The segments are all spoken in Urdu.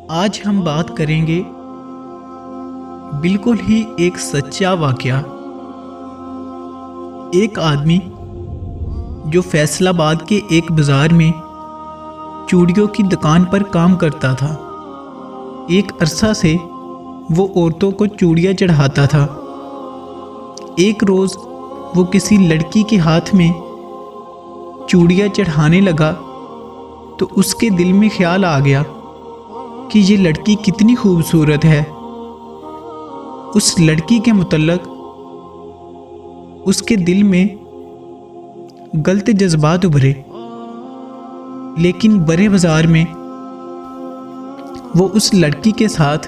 آج ہم بات کریں گے بالکل ہی ایک سچا واقعہ۔ ایک آدمی جو فیصل آباد کے ایک بازار میں چوڑیوں کی دکان پر کام کرتا تھا، ایک عرصہ سے وہ عورتوں کو چوڑیاں چڑھاتا تھا۔ ایک روز وہ کسی لڑکی کے ہاتھ میں چوڑیاں چڑھانے لگا تو اس کے دل میں خیال آ گیا کہ یہ لڑکی کتنی خوبصورت ہے۔ اس لڑکی کے متعلق اس کے دل میں غلط جذبات ابھرے، لیکن بڑے بازار میں وہ اس لڑکی کے ساتھ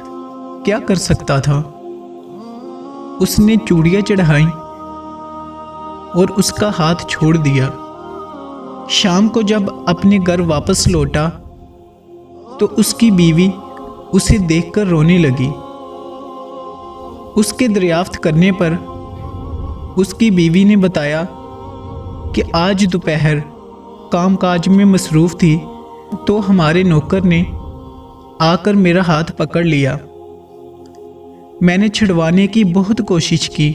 کیا کر سکتا تھا؟ اس نے چوڑیاں چڑھائیں اور اس کا ہاتھ چھوڑ دیا۔ شام کو جب اپنے گھر واپس لوٹا تو اس کی بیوی اسے دیکھ کر رونے لگی۔ اس کے دریافت کرنے پر اس کی بیوی نے بتایا کہ آج دوپہر کام کاج میں مصروف تھی تو ہمارے نوکر نے آ کر میرا ہاتھ پکڑ لیا۔ میں نے چھڑوانے کی بہت کوشش کی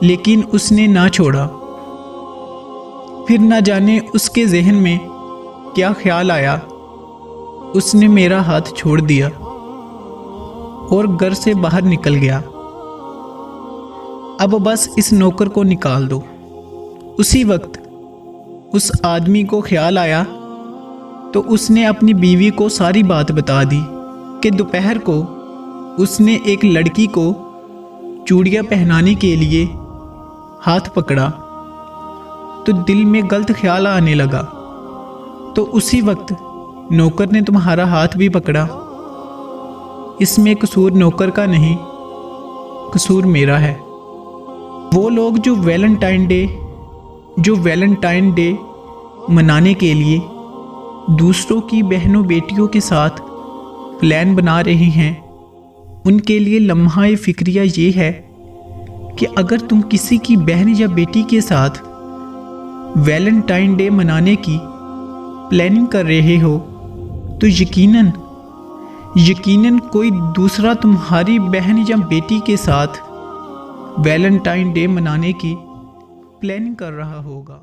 لیکن اس نے نہ چھوڑا۔ پھر نہ جانے اس کے ذہن میں کیا خیال آیا، اس نے میرا ہاتھ چھوڑ دیا اور گھر سے باہر نکل گیا۔ اب بس اس نوکر کو نکال دو۔ اسی وقت اس آدمی کو خیال آیا تو اس نے اپنی بیوی کو ساری بات بتا دی کہ دوپہر کو اس نے ایک لڑکی کو چوڑیاں پہنانے کے لیے ہاتھ پکڑا تو دل میں غلط خیال آنے لگا، تو اسی وقت نوکر نے تمہارا ہاتھ بھی پکڑا۔ اس میں قصور نوکر کا نہیں، قصور میرا ہے۔ وہ لوگ جو ویلنٹائن ڈے منانے کے لیے دوسروں کی بہنوں بیٹیوں کے ساتھ پلان بنا رہے ہیں، ان کے لیے لمحہ فکریہ یہ ہے کہ اگر تم کسی کی بہن یا بیٹی کے ساتھ ویلنٹائن ڈے منانے کی پلاننگ کر رہے ہو تو یقیناً کوئی دوسرا تمہاری بہن یا بیٹی کے ساتھ ویلنٹائن ڈے منانے کی پلاننگ کر رہا ہوگا۔